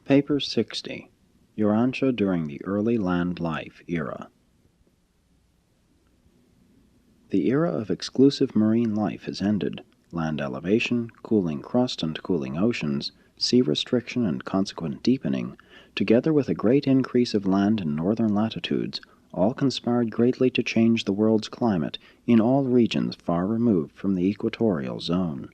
Paper 60. Urantia during the early land life era. The era of exclusive marine life has ended. Land elevation, cooling crust and cooling oceans, sea restriction and consequent deepening, together with a great increase of land in northern latitudes, all conspired greatly to change the world's climate in all regions far removed from the equatorial zone.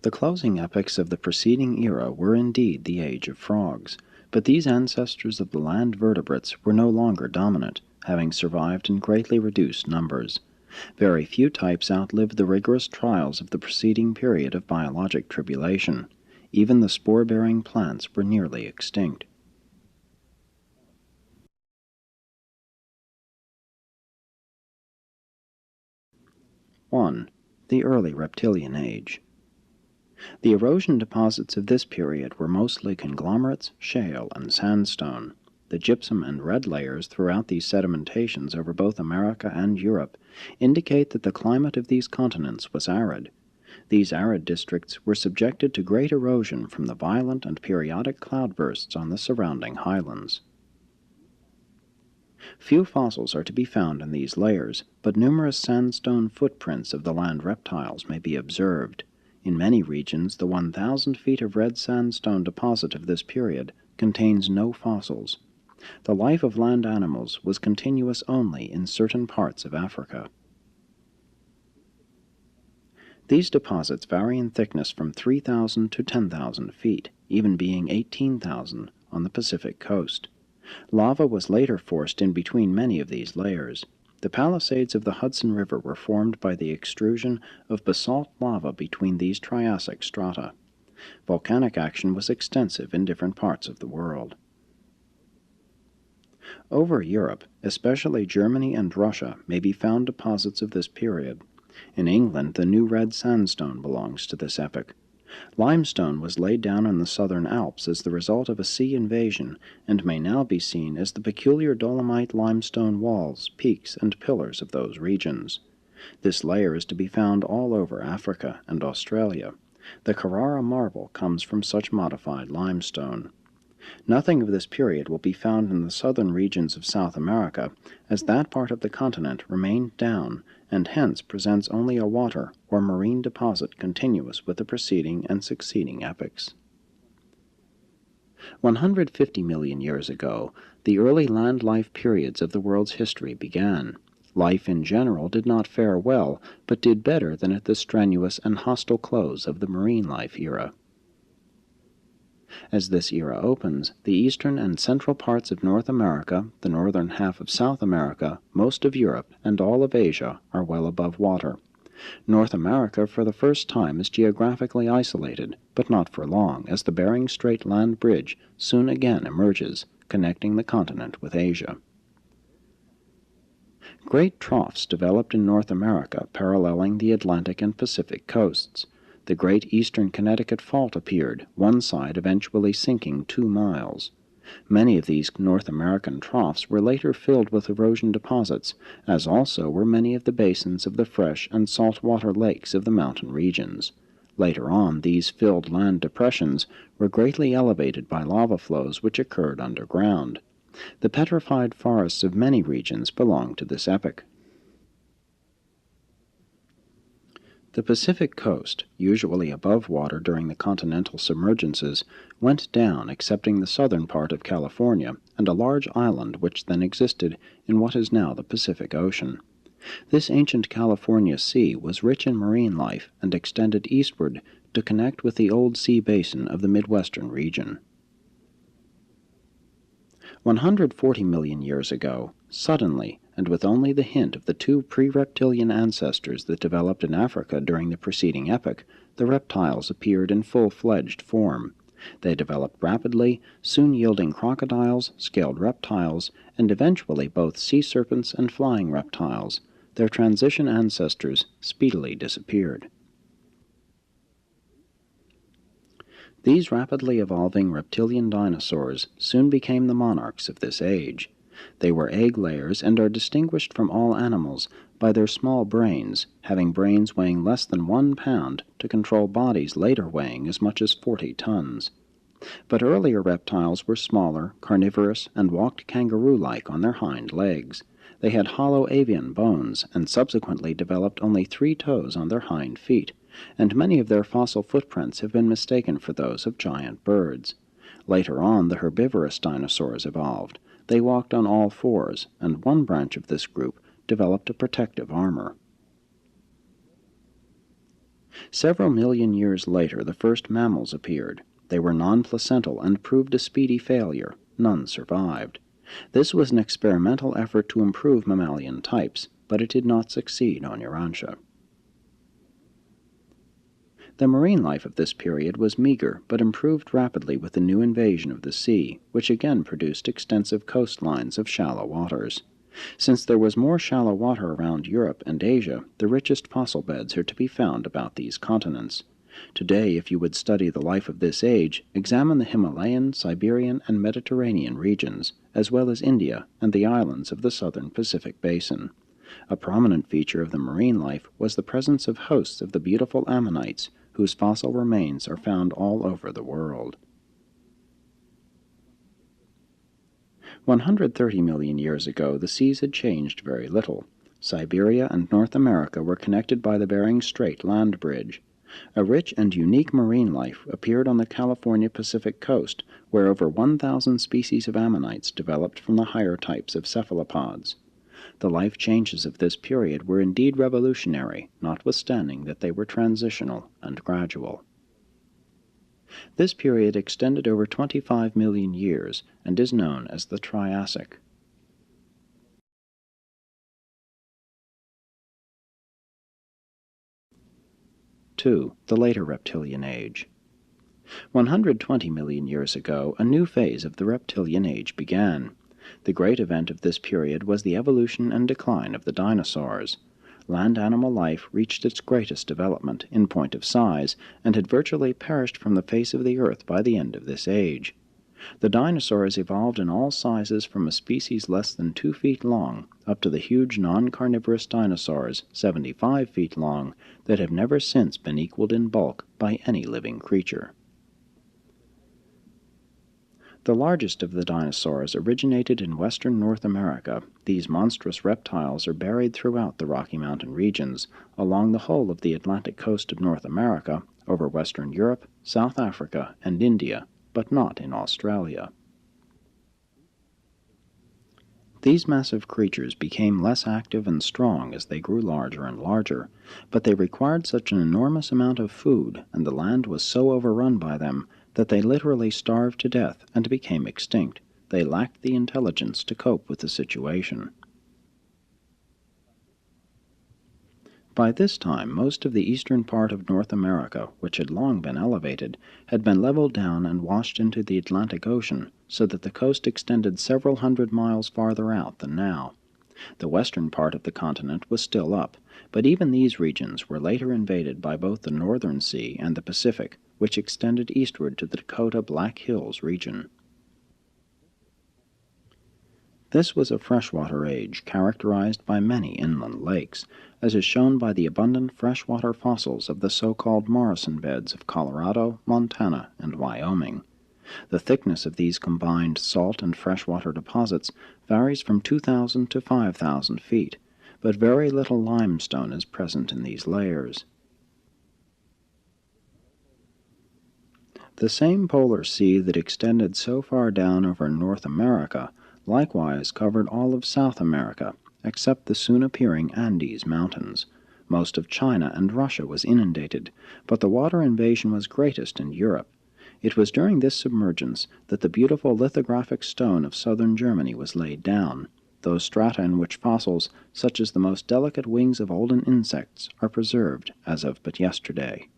The closing epochs of the preceding era were indeed the age of frogs, but these ancestors of the land vertebrates were no longer dominant, having survived in greatly reduced numbers. Very few types outlived the rigorous trials of the preceding period of biologic tribulation. Even the spore-bearing plants were nearly extinct. (1) The early reptilian age. The erosion deposits of this period were mostly conglomerates, shale, and sandstone. The gypsum and red layers throughout these sedimentations over both America and Europe indicate that the climate of these continents was arid. These arid districts were subjected to great erosion from the violent and periodic cloudbursts on the surrounding highlands. Few fossils are to be found in these layers, but numerous sandstone footprints of the land reptiles may be observed. In many regions, the 1,000 feet of red sandstone deposit of this period contains no fossils. The life of land animals was continuous only in certain parts of Africa. These deposits vary in thickness from 3,000 to 10,000 feet, even being 18,000 on the Pacific coast. Lava was later forced in between many of these layers. The Palisades of the Hudson River were formed by the extrusion of basalt lava between these Triassic strata. Volcanic action was extensive in different parts of the world. Over Europe, especially Germany and Russia, may be found deposits of this period. In England, the New Red Sandstone belongs to this epoch. Limestone was laid down in the southern Alps as the result of a sea invasion, and may now be seen as the peculiar dolomite limestone walls, peaks, and pillars of those regions. This layer is to be found all over Africa and Australia. The Carrara marble comes from such modified limestone. Nothing of this period will be found in the southern regions of South America, as that part of the continent remained down, and hence presents only a water or marine deposit continuous with the preceding and succeeding epochs. 150 million years ago, the early land life periods of the world's history began. Life in general did not fare well, but did better than at the strenuous and hostile close of the marine life era. As this era opens, the eastern and central parts of North America, the northern half of South America, most of Europe, and all of Asia are well above water. North America for the first time is geographically isolated, but not for long, as the Bering Strait land bridge soon again emerges, connecting the continent with Asia. Great troughs developed in North America paralleling the Atlantic and Pacific coasts. The great eastern Connecticut Fault appeared, one side eventually sinking 2 miles. Many of these North American troughs were later filled with erosion deposits, as also were many of the basins of the fresh and saltwater lakes of the mountain regions. Later on, these filled land depressions were greatly elevated by lava flows which occurred underground. The petrified forests of many regions belong to this epoch. The Pacific coast, usually above water during the continental submergences, went down excepting the southern part of California and a large island which then existed in what is now the Pacific Ocean. This ancient California Sea was rich in marine life and extended eastward to connect with the old sea basin of the Midwestern region. 140 million years ago, suddenly, and with only the hint of the 2 pre-reptilian ancestors that developed in Africa during the preceding epoch, the reptiles appeared in full-fledged form. They developed rapidly, soon yielding crocodiles, scaled reptiles, and eventually both sea serpents and flying reptiles. Their transition ancestors speedily disappeared. These rapidly evolving reptilian dinosaurs soon became the monarchs of this age. They were egg layers and are distinguished from all animals by their small brains, having brains weighing less than 1 pound to control bodies later weighing as much as 40 tons. But earlier reptiles were smaller, carnivorous, and walked kangaroo-like on their hind legs. They had hollow avian bones, and subsequently developed only 3 toes on their hind feet, and many of their fossil footprints have been mistaken for those of giant birds. Later on, the herbivorous dinosaurs evolved. They walked on all fours, and one branch of this group developed a protective armor. Several million years later, the first mammals appeared. They were non-placental and proved a speedy failure. None survived. This was an experimental effort to improve mammalian types, but it did not succeed on Urantia. The marine life of this period was meager, but improved rapidly with the new invasion of the sea, which again produced extensive coastlines of shallow waters. Since there was more shallow water around Europe and Asia, the richest fossil beds are to be found about these continents. Today, if you would study the life of this age, examine the Himalayan, Siberian, and Mediterranean regions, as well as India and the islands of the southern Pacific basin. A prominent feature of the marine life was the presence of hosts of the beautiful ammonites, whose fossil remains are found all over the world. 130 million years ago, the seas had changed very little. Siberia and North America were connected by the Bering Strait land bridge. A rich and unique marine life appeared on the California Pacific coast, where over 1,000 species of ammonites developed from the higher types of cephalopods. The life changes of this period were indeed revolutionary, notwithstanding that they were transitional and gradual. This period extended over 25 million years and is known as the Triassic. II. The later Reptilian Age. 120 million years ago, a new phase of the Reptilian Age began. The great event of this period was the evolution and decline of the dinosaurs. Land animal life reached its greatest development, in point of size, and had virtually perished from the face of the earth by the end of this age. The dinosaurs evolved in all sizes from a species less than 2 feet long up to the huge non-carnivorous dinosaurs 75 feet long that have never since been equaled in bulk by any living creature. The largest of the dinosaurs originated in western North America. These monstrous reptiles are buried throughout the Rocky Mountain regions, along the whole of the Atlantic coast of North America, over western Europe, South Africa, and India, but not in Australia. These massive creatures became less active and strong as they grew larger and larger, but they required such an enormous amount of food, and the land was so overrun by them, that they literally starved to death and became extinct. They lacked the intelligence to cope with the situation. By this time, most of the eastern part of North America, which had long been elevated, had been leveled down and washed into the Atlantic Ocean, so that the coast extended several hundred miles farther out than now. The western part of the continent was still up, but even these regions were later invaded by both the Northern Sea and the Pacific, which extended eastward to the Dakota Black Hills region. This was a freshwater age characterized by many inland lakes, as is shown by the abundant freshwater fossils of the so-called Morrison beds of Colorado, Montana, and Wyoming. The thickness of these combined salt and freshwater deposits varies from 2,000 to 5,000 feet, but very little limestone is present in these layers. The same polar sea that extended so far down over North America likewise covered all of South America, except the soon-appearing Andes Mountains. Most of China and Russia was inundated, but the water invasion was greatest in Europe. It was during this submergence that the beautiful lithographic stone of southern Germany was laid down, those strata in which fossils, such as the most delicate wings of olden insects, are preserved as of but yesterday.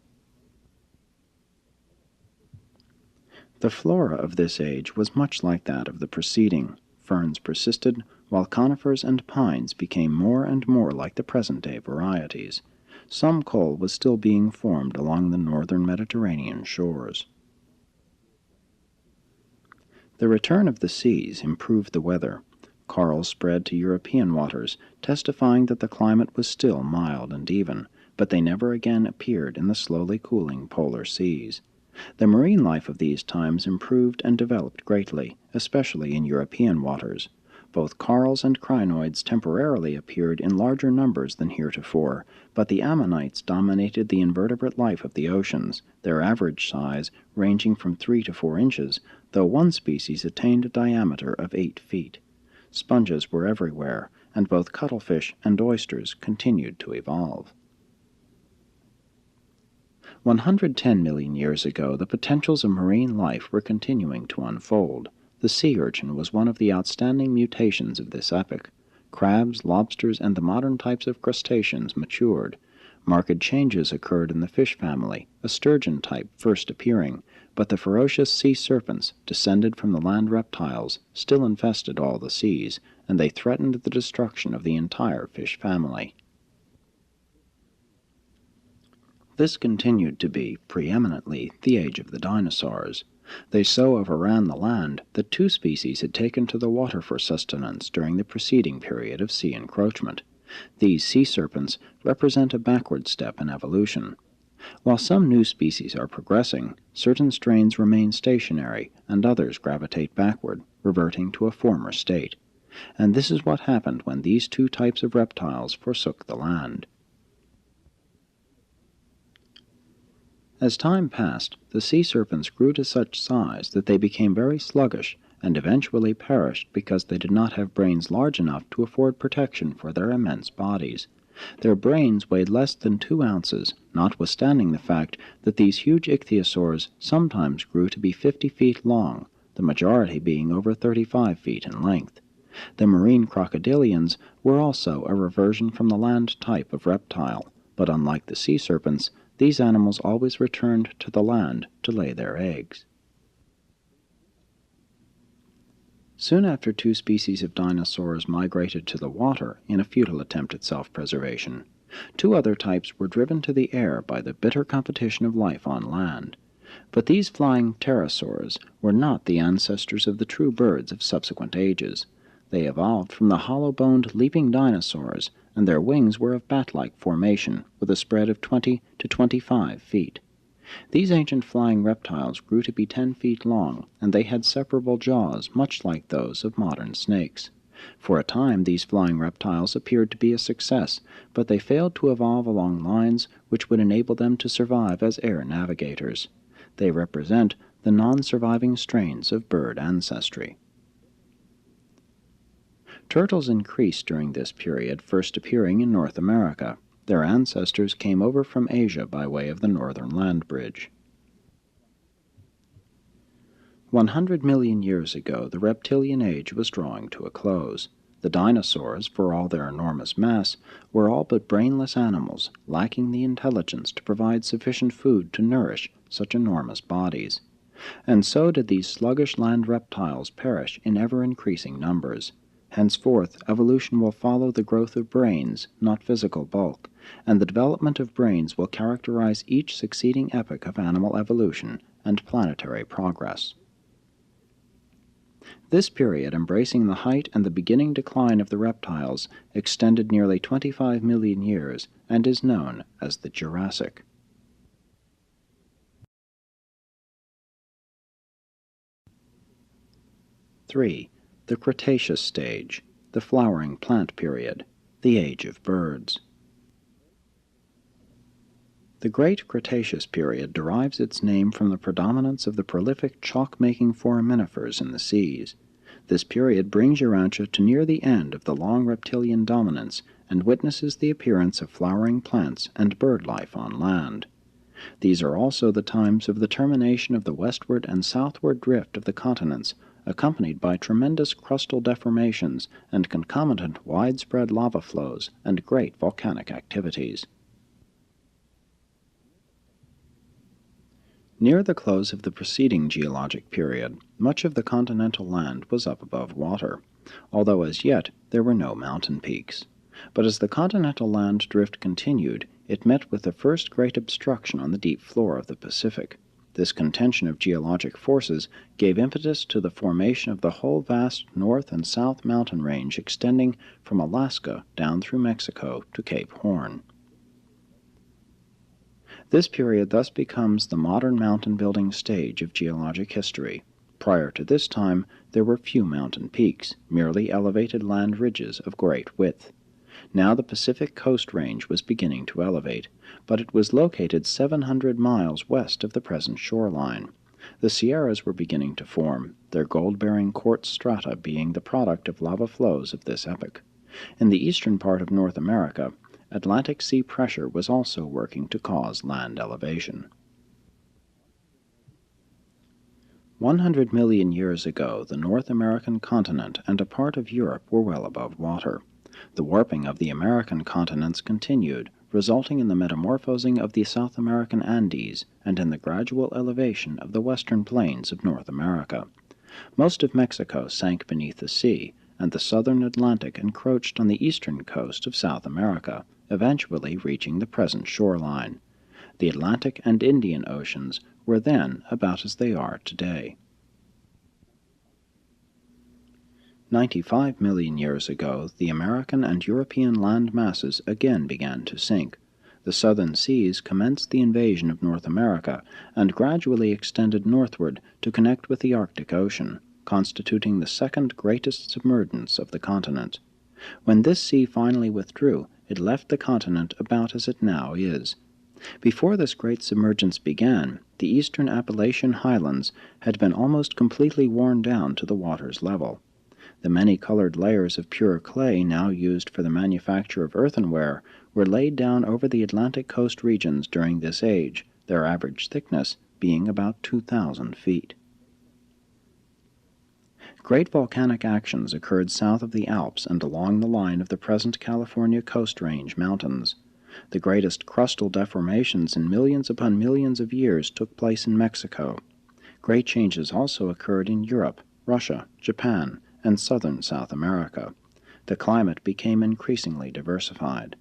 The flora of this age was much like that of the preceding. Ferns persisted, while conifers and pines became more and more like the present-day varieties. Some coal was still being formed along the northern Mediterranean shores. The return of the seas improved the weather. Corals spread to European waters, testifying that the climate was still mild and even, but they never again appeared in the slowly cooling polar seas. The marine life of these times improved and developed greatly, especially in European waters. Both corals and crinoids temporarily appeared in larger numbers than heretofore, but the ammonites dominated the invertebrate life of the oceans, their average size ranging from 3 to 4 inches, though one species attained a diameter of 8 feet. Sponges were everywhere, and both cuttlefish and oysters continued to evolve. 110 million years ago, the potentials of marine life were continuing to unfold. The sea urchin was one of the outstanding mutations of this epoch. Crabs, lobsters, and the modern types of crustaceans matured. Marked changes occurred in the fish family, a sturgeon type first appearing, but the ferocious sea serpents, descended from the land reptiles, still infested all the seas, and they threatened the destruction of the entire fish family. This continued to be, preeminently, the age of the dinosaurs. They so overran the land that 2 species had taken to the water for sustenance during the preceding period of sea encroachment. These sea serpents represent a backward step in evolution. While some new species are progressing, certain strains remain stationary and others gravitate backward, reverting to a former state. And this is what happened when these 2 types of reptiles forsook the land. As time passed, the sea serpents grew to such size that they became very sluggish and eventually perished because they did not have brains large enough to afford protection for their immense bodies. Their brains weighed less than 2 ounces, notwithstanding the fact that these huge ichthyosaurs sometimes grew to be 50 feet long, the majority being over 35 feet in length. The marine crocodilians were also a reversion from the land type of reptile, but unlike the sea serpents, these animals always returned to the land to lay their eggs. Soon after 2 species of dinosaurs migrated to the water in a futile attempt at self-preservation, 2 other types were driven to the air by the bitter competition of life on land. But these flying pterosaurs were not the ancestors of the true birds of subsequent ages. They evolved from the hollow-boned leaping dinosaurs, and their wings were of bat-like formation, with a spread of 20 to 25 feet. These ancient flying reptiles grew to be 10 feet long, and they had separable jaws much like those of modern snakes. For a time these flying reptiles appeared to be a success, but they failed to evolve along lines which would enable them to survive as air navigators. They represent the non-surviving strains of bird ancestry. Turtles increased during this period, first appearing in North America. Their ancestors came over from Asia by way of the northern land bridge. 100 million years ago, the reptilian age was drawing to a close. The dinosaurs, for all their enormous mass, were all but brainless animals, lacking the intelligence to provide sufficient food to nourish such enormous bodies. And so did these sluggish land reptiles perish in ever-increasing numbers. Henceforth, evolution will follow the growth of brains, not physical bulk, and the development of brains will characterize each succeeding epoch of animal evolution and planetary progress. This period, embracing the height and the beginning decline of the reptiles, extended nearly 25 million years and is known as the Jurassic. (3) The Cretaceous stage, the flowering plant period, the age of birds. The Great Cretaceous period derives its name from the predominance of the prolific chalk-making foraminifers in the seas. This period brings Urantia to near the end of the long reptilian dominance and witnesses the appearance of flowering plants and bird life on land. These are also the times of the termination of the westward and southward drift of the continents, accompanied by tremendous crustal deformations and concomitant widespread lava flows and great volcanic activities. Near the close of the preceding geologic period, much of the continental land was up above water, although as yet there were no mountain peaks. But as the continental land drift continued, it met with the first great obstruction on the deep floor of the Pacific. This contention of geologic forces gave impetus to the formation of the whole vast North and South mountain range extending from Alaska down through Mexico to Cape Horn. This period thus becomes the modern mountain-building stage of geologic history. Prior to this time, there were few mountain peaks, merely elevated land ridges of great width. Now the Pacific Coast Range was beginning to elevate, but it was located 700 miles west of the present shoreline. The Sierras were beginning to form, their gold-bearing quartz strata being the product of lava flows of this epoch. In the eastern part of North America, Atlantic sea pressure was also working to cause land elevation. 100 million years ago, the North American continent and a part of Europe were well above water. The warping of the American continents continued, resulting in the metamorphosing of the South American Andes and in the gradual elevation of the western plains of North America. Most of Mexico sank beneath the sea, and the southern Atlantic encroached on the eastern coast of South America, eventually reaching the present shoreline. The Atlantic and Indian Oceans were then about as they are today. 95 million years ago, the American and European land masses again began to sink. The southern seas commenced the invasion of North America and gradually extended northward to connect with the Arctic Ocean, constituting the second greatest submergence of the continent. When this sea finally withdrew, it left the continent about as it now is. Before this great submergence began, the eastern Appalachian highlands had been almost completely worn down to the water's level. The many-colored layers of pure clay now used for the manufacture of earthenware were laid down over the Atlantic coast regions during this age, their average thickness being about 2,000 feet. Great volcanic actions occurred south of the Alps and along the line of the present California Coast Range mountains. The greatest crustal deformations in millions upon millions of years took place in Mexico. Great changes also occurred in Europe, Russia, Japan, and southern South America. The climate became increasingly diversified.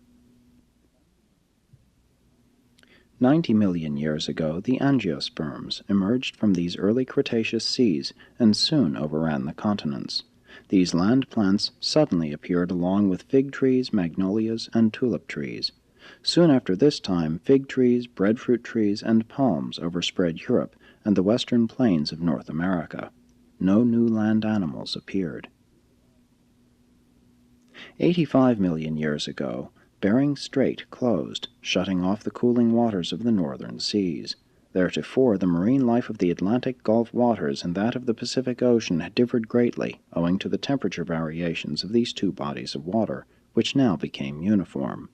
90 million years ago, the angiosperms emerged from these early Cretaceous seas and soon overran the continents. These land plants suddenly appeared along with fig trees, magnolias, and tulip trees. Soon after this time, fig trees, breadfruit trees, and palms overspread Europe and the western plains of North America. No new land animals appeared. 85 million years ago, Bering Strait closed, shutting off the cooling waters of the northern seas. Theretofore, the marine life of the Atlantic Gulf waters and that of the Pacific Ocean had differed greatly, owing to the temperature variations of these two bodies of water, which now became uniform.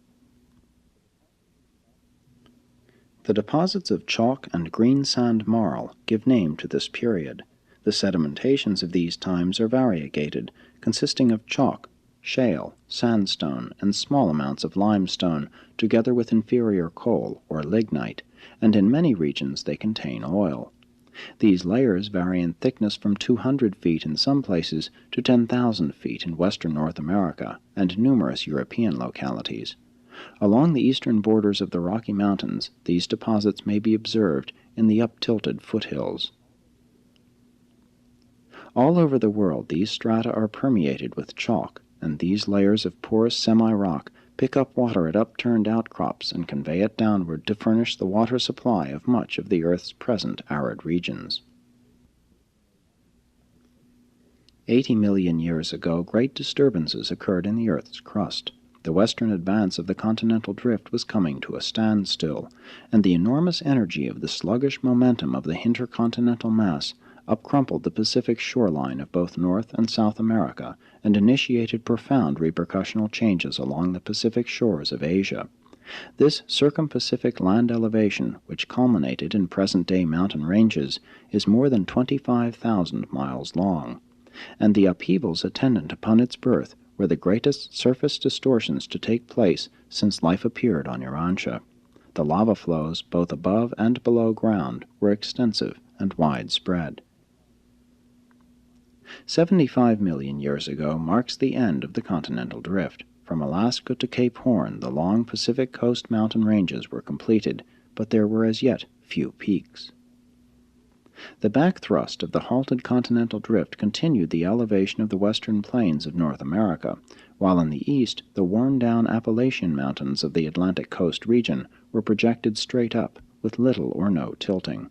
The deposits of chalk and green sand marl give name to this period. The sedimentations of these times are variegated, consisting of chalk, shale, sandstone, and small amounts of limestone, together with inferior coal, or lignite, and in many regions they contain oil. These layers vary in thickness from 200 feet in some places to 10,000 feet in western North America and numerous European localities. Along the eastern borders of the Rocky Mountains, these deposits may be observed in the up-tilted foothills. All over the world these strata are permeated with chalk, and these layers of porous semi-rock pick up water at upturned outcrops and convey it downward to furnish the water supply of much of the Earth's present arid regions. 80 million years ago, great disturbances occurred in the Earth's crust. The western advance of the continental drift was coming to a standstill, and the enormous energy of the sluggish momentum of the intercontinental mass upcrumpled the Pacific shoreline of both North and South America and initiated profound repercussional changes along the Pacific shores of Asia. This circum-Pacific land elevation, which culminated in present-day mountain ranges, is more than 25,000 miles long, and the upheavals attendant upon its birth were the greatest surface distortions to take place since life appeared on Urantia. The lava flows, both above and below ground, were extensive and widespread. 75 million years ago marks the end of the continental drift. From Alaska to Cape Horn, the long Pacific coast mountain ranges were completed, but there were as yet few peaks. The backthrust of the halted continental drift continued the elevation of the western plains of North America, while in the east the worn-down Appalachian Mountains of the Atlantic coast region were projected straight up, with little or no tilting.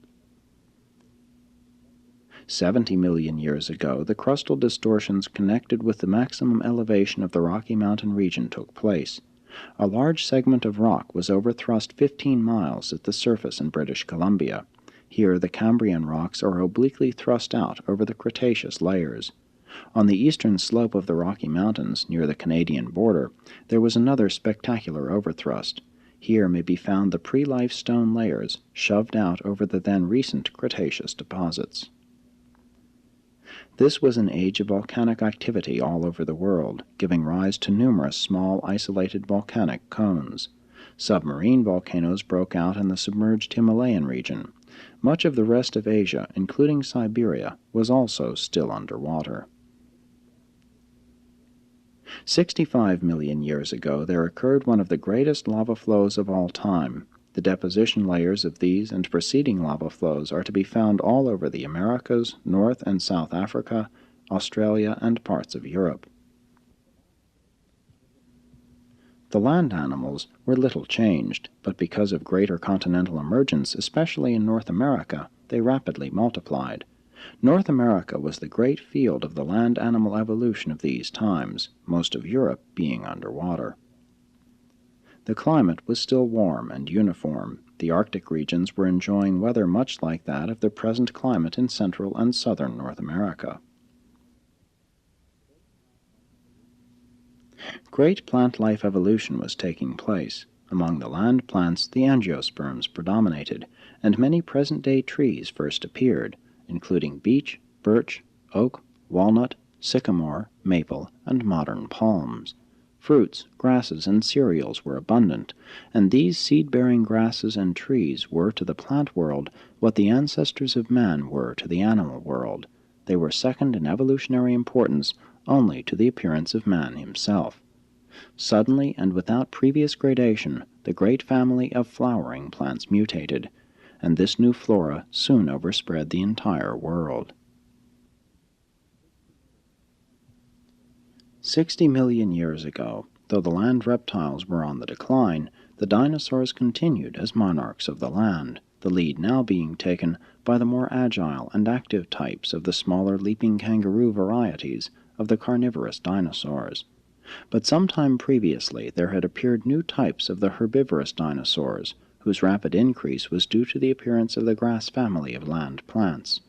70 million years ago, the crustal distortions connected with the maximum elevation of the Rocky Mountain region took place. A large segment of rock was overthrust 15 miles at the surface in British Columbia. Here the Cambrian rocks are obliquely thrust out over the Cretaceous layers. On the eastern slope of the Rocky Mountains, near the Canadian border, there was another spectacular overthrust. Here may be found the pre-life stone layers shoved out over the then recent Cretaceous deposits. This was an age of volcanic activity all over the world, giving rise to numerous small isolated volcanic cones. Submarine volcanoes broke out in the submerged Himalayan region. Much of the rest of Asia, including Siberia, was also still underwater. 65 million years ago there occurred one of the greatest lava flows of all time. The deposition layers of these and preceding lava flows are to be found all over the Americas, North and South Africa, Australia, and parts of Europe. The land animals were little changed, but because of greater continental emergence, especially in North America, they rapidly multiplied. North America was the great field of the land animal evolution of these times, most of Europe being underwater. The climate was still warm and uniform. The Arctic regions were enjoying weather much like that of the present climate in central and southern North America. Great plant life evolution was taking place. Among the land plants, the angiosperms predominated, and many present-day trees first appeared, including beech, birch, oak, walnut, sycamore, maple, and modern palms. Fruits, grasses, and cereals were abundant, and these seed-bearing grasses and trees were to the plant world what the ancestors of man were to the animal world. They were second in evolutionary importance only to the appearance of man himself. Suddenly and without previous gradation, the great family of flowering plants mutated, and this new flora soon overspread the entire world. 60 million years ago, though the land reptiles were on the decline, the dinosaurs continued as monarchs of the land, the lead now being taken by the more agile and active types of the smaller leaping kangaroo varieties of the carnivorous dinosaurs. But some time previously there had appeared new types of the herbivorous dinosaurs, whose rapid increase was due to the appearance of the grass family of land plants.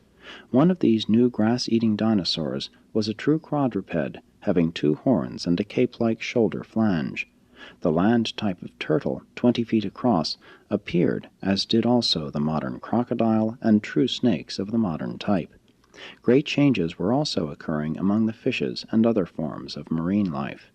One of these new grass-eating dinosaurs was a true quadruped, having 2 horns and a cape-like shoulder flange. The land type of turtle, 20 feet across, appeared, as did also the modern crocodile and true snakes of the modern type. Great changes were also occurring among the fishes and other forms of marine life.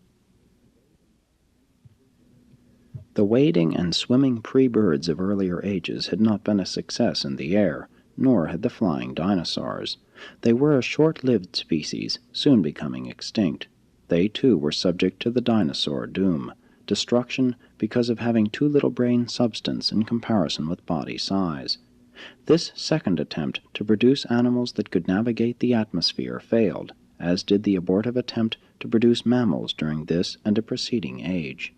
The wading and swimming pre-birds of earlier ages had not been a success in the air, nor had the flying dinosaurs. They were a short-lived species, soon becoming extinct. They too were subject to the dinosaur doom, destruction because of having too little brain substance in comparison with body size. This second attempt to produce animals that could navigate the atmosphere failed, as did the abortive attempt to produce mammals during this and a preceding age.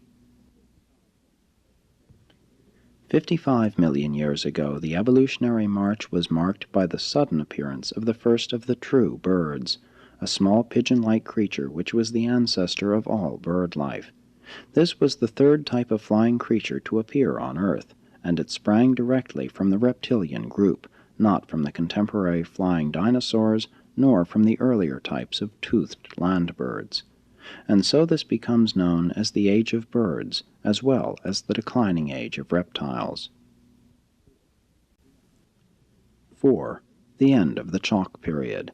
55 million years ago, the evolutionary march was marked by the sudden appearance of the first of the true birds, a small pigeon-like creature which was the ancestor of all bird life. This was the third type of flying creature to appear on Earth, and it sprang directly from the reptilian group, not from the contemporary flying dinosaurs, nor from the earlier types of toothed land birds. And so this becomes known as the Age of Birds, as well as the declining age of reptiles. 4. The end of the Chalk period.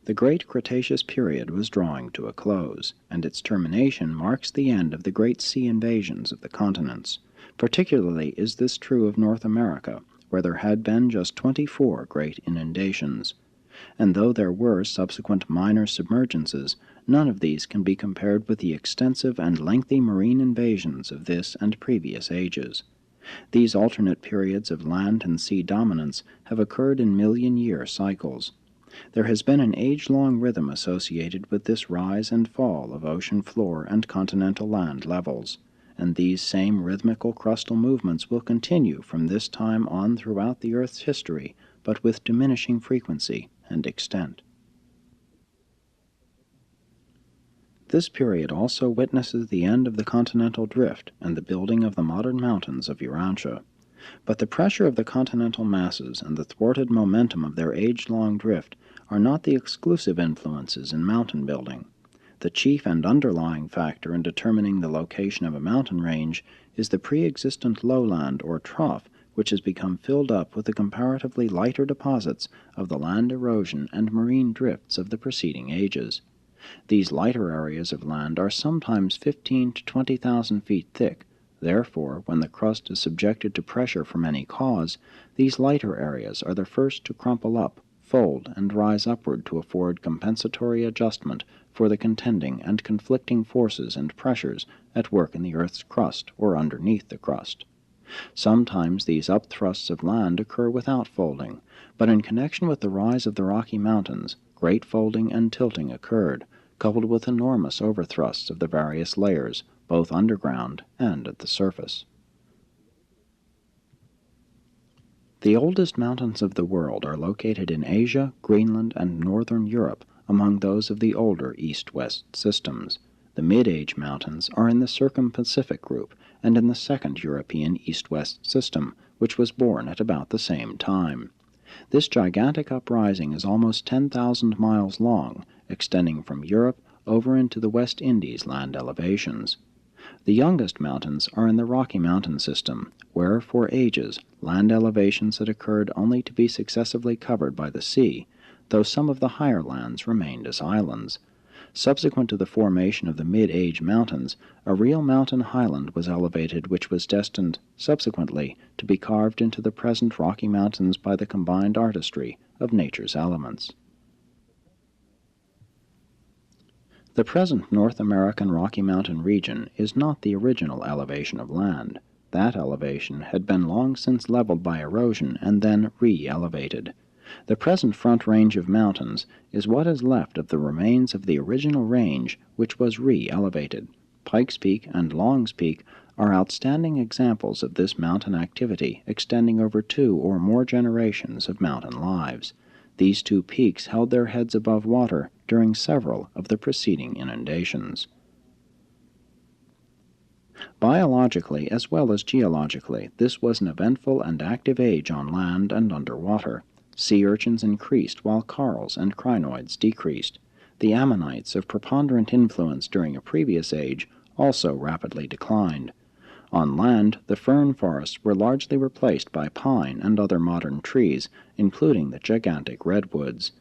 The Great Cretaceous period was drawing to a close, and its termination marks the end of the great sea invasions of the continents. Particularly is this true of North America, where there had been just 24 great inundations. And though there were subsequent minor submergences, none of these can be compared with the extensive and lengthy marine invasions of this and previous ages. These alternate periods of land and sea dominance have occurred in million-year cycles. There has been an age-long rhythm associated with this rise and fall of ocean floor and continental land levels, and these same rhythmical crustal movements will continue from this time on throughout the Earth's history, but with diminishing frequency and extent. This period also witnesses the end of the continental drift and the building of the modern mountains of Urantia. But the pressure of the continental masses and the thwarted momentum of their age-long drift are not the exclusive influences in mountain building. The chief and underlying factor in determining the location of a mountain range is the pre-existent lowland or trough, which has become filled up with the comparatively lighter deposits of the land erosion and marine drifts of the preceding ages. These lighter areas of land are sometimes 15 to 20,000 feet thick. Therefore, when the crust is subjected to pressure from any cause, these lighter areas are the first to crumple up, fold, and rise upward to afford compensatory adjustment for the contending and conflicting forces and pressures at work in the Earth's crust or underneath the crust. Sometimes these upthrusts of land occur without folding, but in connection with the rise of the Rocky Mountains, great folding and tilting occurred, coupled with enormous overthrusts of the various layers, both underground and at the surface. The oldest mountains of the world are located in Asia, Greenland, and northern Europe, among those of the older east-west systems. The mid-age mountains are in the Circum-Pacific group and in the second European east-west system, which was born at about the same time. This gigantic uprising is almost 10,000 miles long, extending from Europe over into the West Indies land elevations. The youngest mountains are in the Rocky Mountain system, where, for ages, land elevations had occurred only to be successively covered by the sea, though some of the higher lands remained as islands. Subsequent to the formation of the mid-age mountains, a real mountain highland was elevated which was destined, subsequently, to be carved into the present Rocky Mountains by the combined artistry of nature's elements. The present North American Rocky Mountain region is not the original elevation of land. That elevation had been long since leveled by erosion and then re-elevated. The present Front Range of mountains is what is left of the remains of the original range which was re-elevated. Pikes Peak and Long's Peak are outstanding examples of this mountain activity extending over 2 or more generations of mountain lives. These two peaks held their heads above water during several of the preceding inundations. Biologically as well as geologically, this was an eventful and active age on land and underwater. Sea urchins increased while corals and crinoids decreased. The ammonites of preponderant influence during a previous age also rapidly declined. On land, the fern forests were largely replaced by pine and other modern trees, including the gigantic redwoods.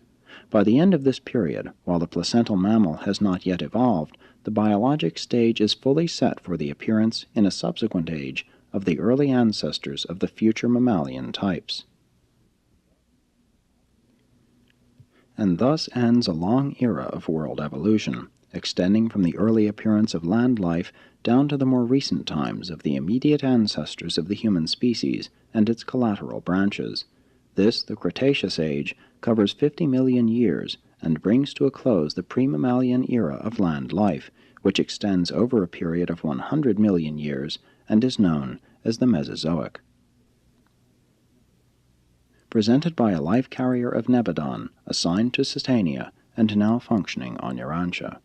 By the end of this period, while the placental mammal has not yet evolved, the biologic stage is fully set for the appearance, in a subsequent age, of the early ancestors of the future mammalian types. And thus ends a long era of world evolution, extending from the early appearance of land life down to the more recent times of the immediate ancestors of the human species and its collateral branches. This, the Cretaceous Age, covers 50 million years and brings to a close the pre-mammalian era of land life, which extends over a period of 100 million years and is known as the Mesozoic. Presented by a life carrier of Nebadon, assigned to Sitania, and now functioning on Urantia.